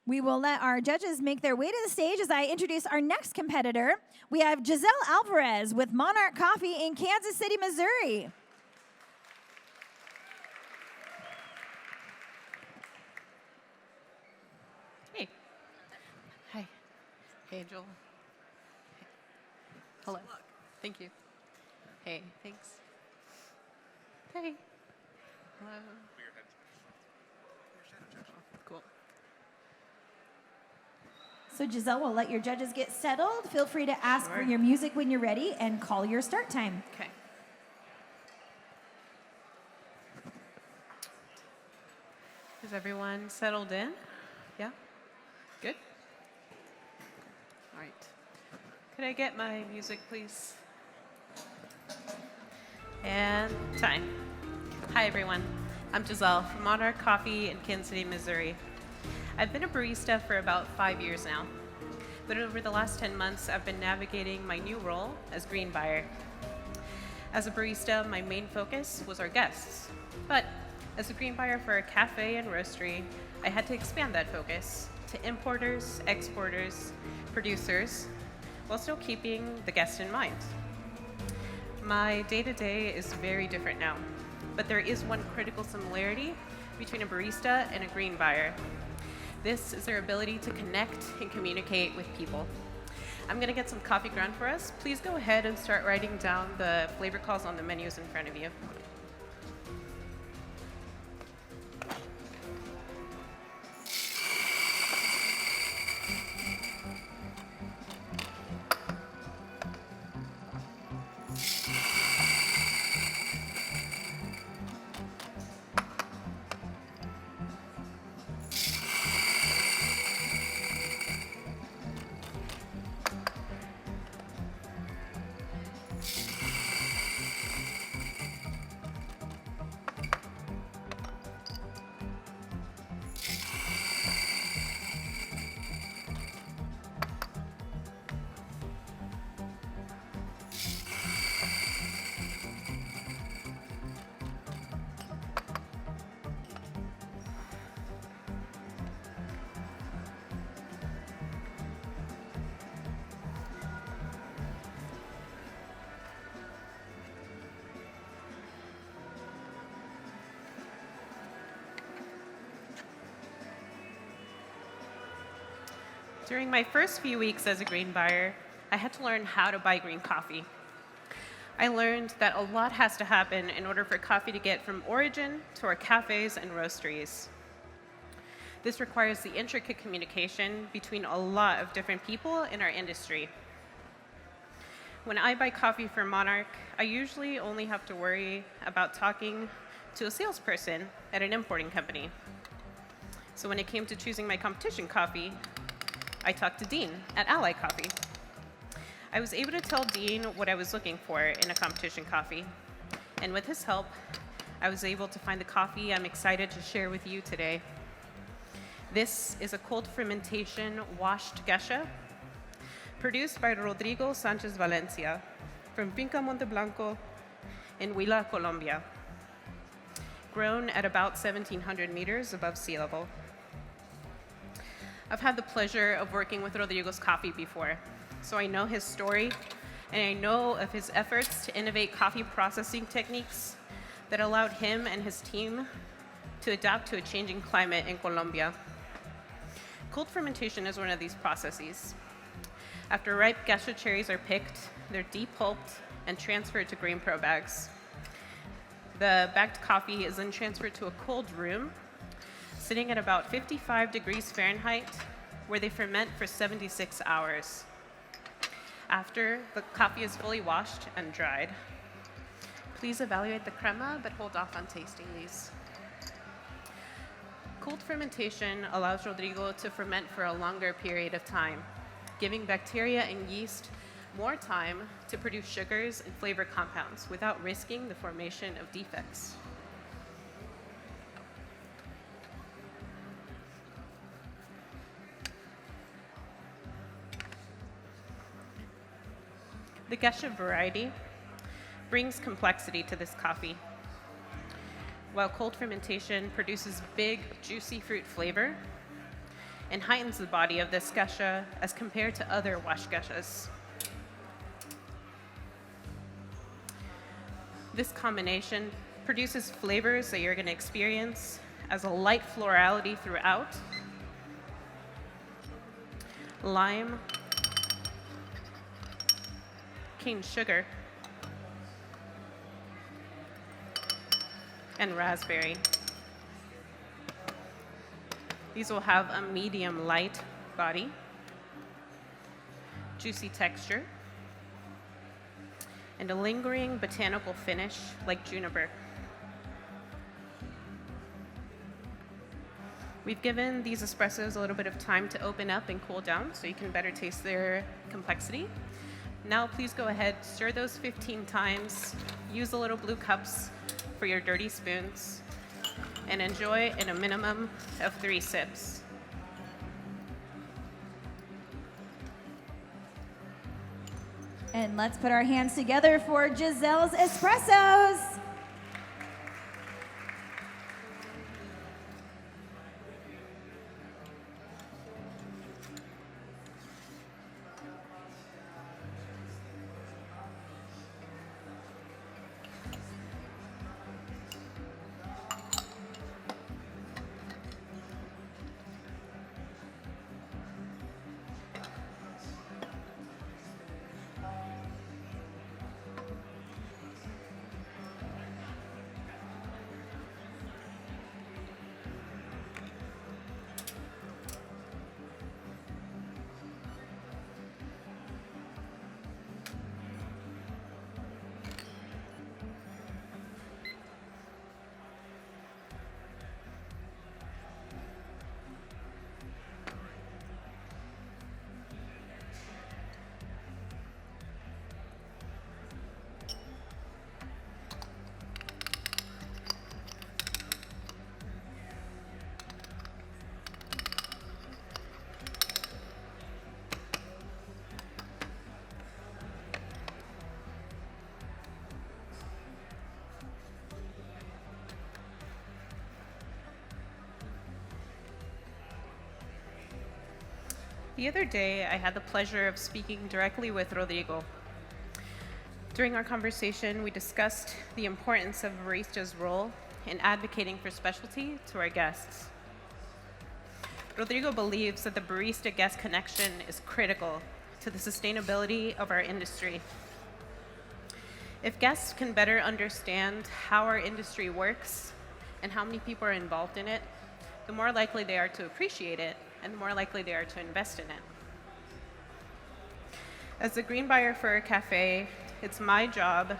We will let our judges make their way to the stage as I introduce our next competitor. We have Gisel Alvarez with Monarch Coffee in Kansas City, Missouri. Hey. Hi. Hey, Joel. Hey. Hello. Thank you. Hey, thanks. Hey. Hello. Cool. So Gisel, we'll let your judges get settled. Feel free to ask for your music when you're ready and call your start time. Okay. Is everyone settled in? Yeah? Good? All right. Could I get my music, please? And time. Hi, everyone. I'm Gisel from Monarch Coffee in Kansas City, Missouri. I've been a barista for about 5 years now, but over the last 10 months, I've been navigating my new role as green buyer. As a barista, my main focus was our guests, but as a green buyer for a cafe and roastery, I had to expand that focus to importers, exporters, producers, while still keeping the guest in mind. My day-to-day is very different now, but there is one critical similarity between a barista and a green buyer. This is their ability to connect and communicate with people. I'm gonna get some coffee ground for us. Please go ahead and start writing down the flavor calls on the menus in front of you. During my first few weeks as a green buyer, I had to learn how to buy green coffee. I learned that a lot has to happen in order for coffee to get from origin to our cafes and roasteries. This requires the intricate communication between a lot of different people in our industry. When I buy coffee from Monarch, I usually only have to worry about talking to a salesperson at an importing company. So when it came to choosing my competition coffee, I talked to Dean at Ally Coffee. I was able to tell Dean what I was looking for in a competition coffee. And with his help, I was able to find the coffee I'm excited to share with you today. This is a cold fermentation washed geisha produced by Rodrigo Sanchez Valencia from Finca Monte Blanco in Huila, Colombia, grown at about 1,700 meters above sea level. I've had the pleasure of working with Rodrigo's coffee before, so I know his story, and I know of his efforts to innovate coffee processing techniques that allowed him and his team to adapt to a changing climate in Colombia. Cold fermentation is one of these processes. After ripe geisha cherries are picked, they're depulped and transferred to grain pro bags. The bagged coffee is then transferred to a cold room sitting at about 55 degrees Fahrenheit, where they ferment for 76 hours. After the coffee is fully washed and dried, please evaluate the crema, but hold off on tasting these. Cold fermentation allows Rodrigo to ferment for a longer period of time, giving bacteria and yeast more time to produce sugars and flavor compounds without risking the formation of defects. The geisha variety brings complexity to this coffee. While cold fermentation produces big, juicy fruit flavor, and heightens the body of this gesha as compared to other wash geshas. This combination produces flavors that you're going to experience as a light florality throughout, lime, cane sugar, and raspberry. These will have a medium light body, juicy texture, and a lingering botanical finish like juniper. We've given these espressos a little bit of time to open up and cool down so you can better taste their complexity. Now please go ahead, stir those 15 times, use the little blue cups for your dirty spoons, and enjoy in a minimum of 3 sips. And let's put our hands together for Gisel's espressos. The other day, I had the pleasure of speaking directly with Rodrigo. During our conversation, we discussed the importance of a barista's role in advocating for specialty to our guests. Rodrigo believes that the barista-guest connection is critical to the sustainability of our industry. If guests can better understand how our industry works and how many people are involved in it, the more likely they are to appreciate it and the more likely they are to invest in it. As the green buyer for a cafe, it's my job,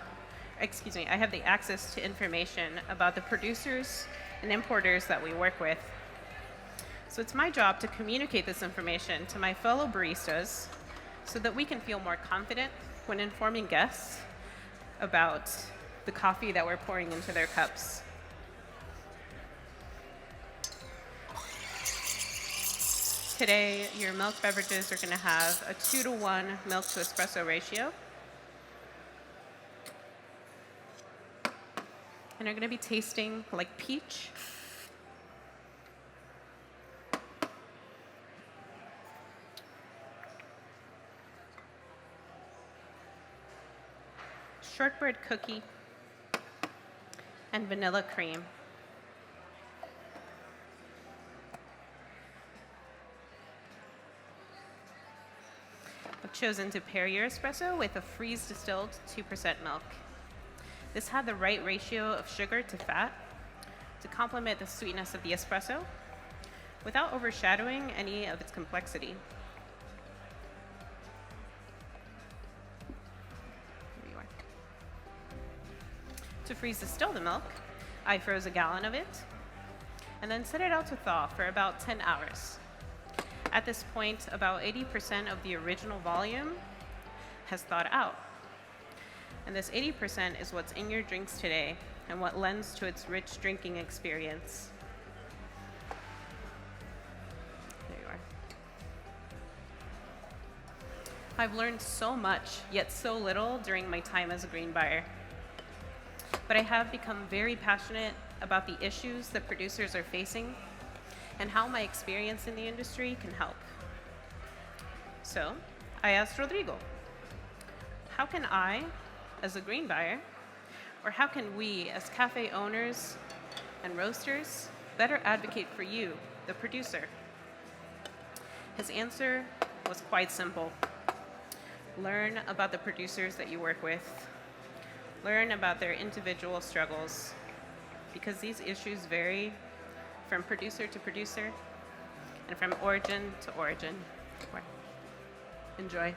I have the access to information about the producers and importers that we work with. So it's my job to communicate this information to my fellow baristas so that we can feel more confident when informing guests about the coffee that we're pouring into their cups. Today, your milk beverages are going to have a 2-to-1 milk to espresso ratio. And are going to be tasting like peach, shortbread cookie, and vanilla cream. I've chosen to pair your espresso with a freeze-distilled 2% milk. This had the right ratio of sugar to fat to complement the sweetness of the espresso without overshadowing any of its complexity. There you are. To freeze-distill the milk, I froze a gallon of it and then set it out to thaw for about 10 hours. At this point, about 80% of the original volume has thawed out. And this 80% is what's in your drinks today and what lends to its rich drinking experience. There you are. I've learned so much, yet so little during my time as a green buyer. But I have become very passionate about the issues that producers are facing and how my experience in the industry can help. So I asked Rodrigo, how can I, as a green buyer, or how can we, as cafe owners and roasters, better advocate for you, the producer? His answer was quite simple. Learn about the producers that you work with. Learn about their individual struggles, because these issues vary from producer to producer and from origin to origin. Enjoy.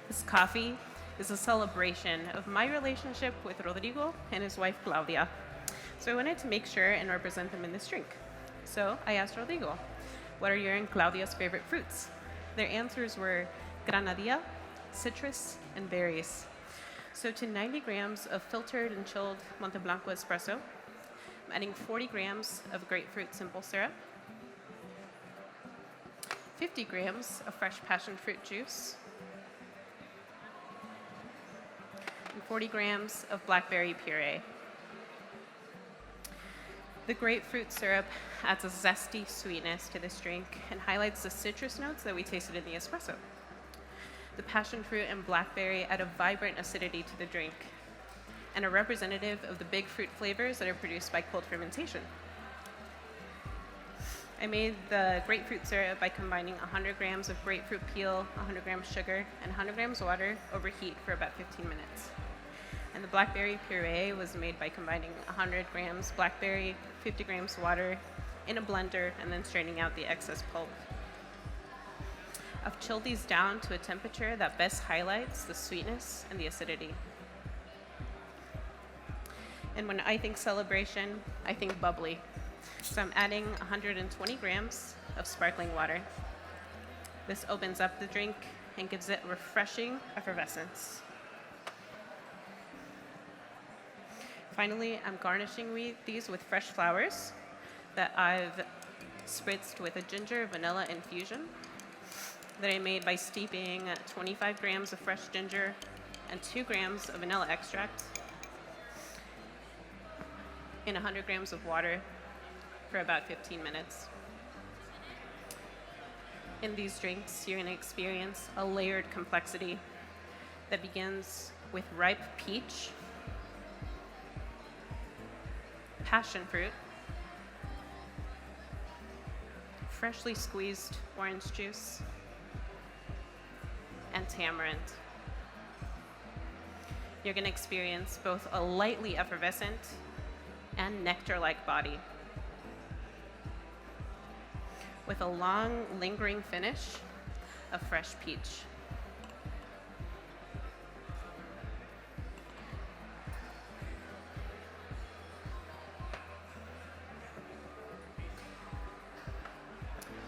This coffee is a celebration of my relationship with Rodrigo and his wife, Claudia. So I wanted to make sure and represent them in this drink. So I asked Rodrigo, what are your and Claudia's favorite fruits? Their answers were granadilla, citrus, and berries. So to 90 grams of filtered and chilled Monte Blanco espresso, I'm adding 40 grams of grapefruit simple syrup, 50 grams of fresh passion fruit juice, and 40 grams of blackberry puree. The grapefruit syrup adds a zesty sweetness to this drink and highlights the citrus notes that we tasted in the espresso. The passion fruit and blackberry add a vibrant acidity to the drink and are representative of the big fruit flavors that are produced by cold fermentation. I made the grapefruit syrup by combining 100 grams of grapefruit peel, 100 grams sugar, and 100 grams water over heat for about 15 minutes. And the blackberry puree was made by combining 100 grams blackberry, 50 grams water in a blender, and then straining out the excess pulp. I've chilled these down to a temperature that best highlights the sweetness and the acidity. And when I think celebration, I think bubbly. So I'm adding 120 grams of sparkling water. This opens up the drink and gives it refreshing effervescence. Finally, I'm garnishing these with fresh flowers that I've spritzed with a ginger vanilla infusion that I made by steeping 25 grams of fresh ginger and 2 grams of vanilla extract in 100 grams of water for about 15 minutes. In these drinks, you're going to experience a layered complexity that begins with ripe peach, passion fruit, freshly squeezed orange juice, and tamarind. You're going to experience both a lightly effervescent and nectar-like body, with a long, lingering finish of fresh peach.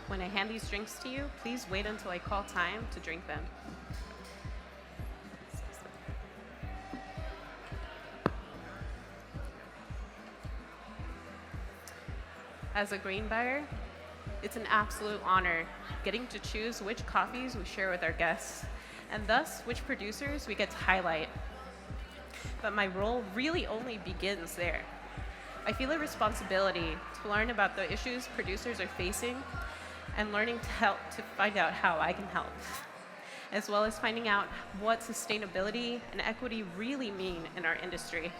When I hand these drinks to you, please wait until I call time to drink them. As a grain buyer, It's an absolute honor getting to choose which coffees we share with our guests, and thus which producers we get to highlight. But my role really only begins there. I feel a responsibility to learn about the issues producers are facing and learning to find out how I can help, as well as finding out what sustainability and equity really mean in our industry.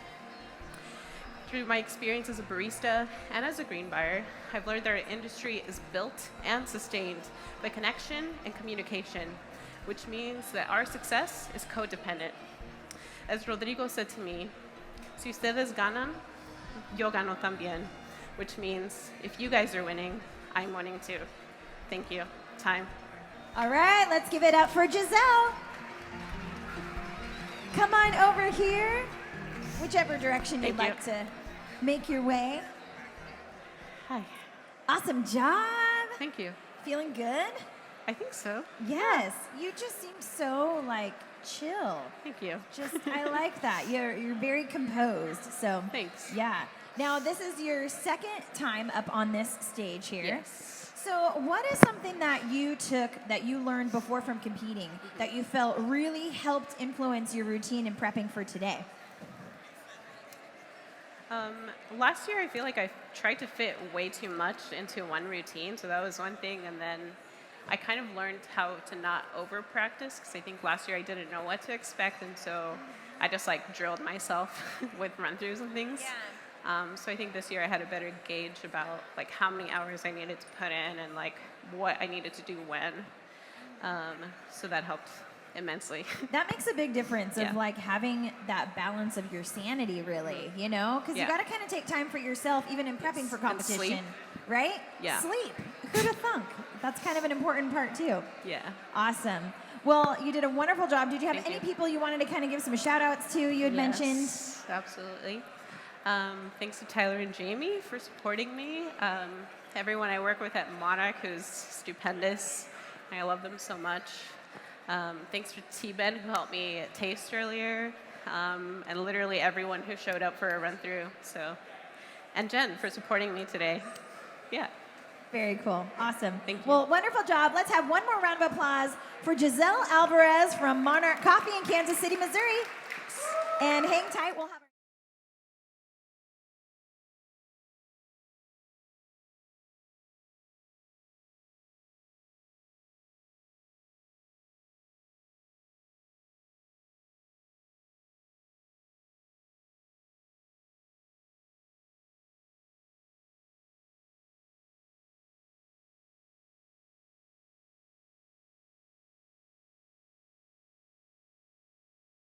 Through my experience as a barista and as a green buyer, I've learned that our industry is built and sustained by connection and communication, which means that our success is codependent. As Rodrigo said to me, si ustedes ganan, yo gano también, which means if you guys are winning, I'm winning too. Thank you. Time. All right, let's give it up for Gisel. Come on over here, whichever direction you'd like to make your way. Hi. Awesome job. Thank you. Feeling good? I think so. Yes. You just seem so chill. Thank you. I like that. You're very composed. So thanks. Yeah. Now this is your second time up on this stage here. Yes. So what is something that you learned before from competing that you felt really helped influence your routine in prepping for today? Last year, I feel like I tried to fit way too much into one routine, so that was one thing. And then I kind of learned how to not over-practice, because I think last year I didn't know what to expect, and so I just drilled myself with run-throughs and things. Yeah. So I think this year I had a better gauge about how many hours I needed to put in and what I needed to do when. So that helped immensely. That makes a big difference of having that balance of your sanity, really, because you got to kind of take time for yourself, even in prepping for competition, sleep. Right? Yeah. Sleep. Who'd have thunk? That's kind of an important part too. Yeah. Awesome. Well, you did a wonderful job. Did you have any people you wanted to kind of give some shout outs to? You had mentioned. Absolutely. Thanks to Tyler and Jamie for supporting me. Everyone I work with at Monarch, who's stupendous. I love them so much. Thanks to T-Ben, who helped me taste earlier, and literally everyone who showed up for a run-through. And Jen for supporting me today. Yeah. Very cool. Awesome. Thank you. Well, wonderful job. Let's have one more round of applause for Gisel Alvarez from Monarch Coffee in Kansas City, Missouri. And hang tight. We'll have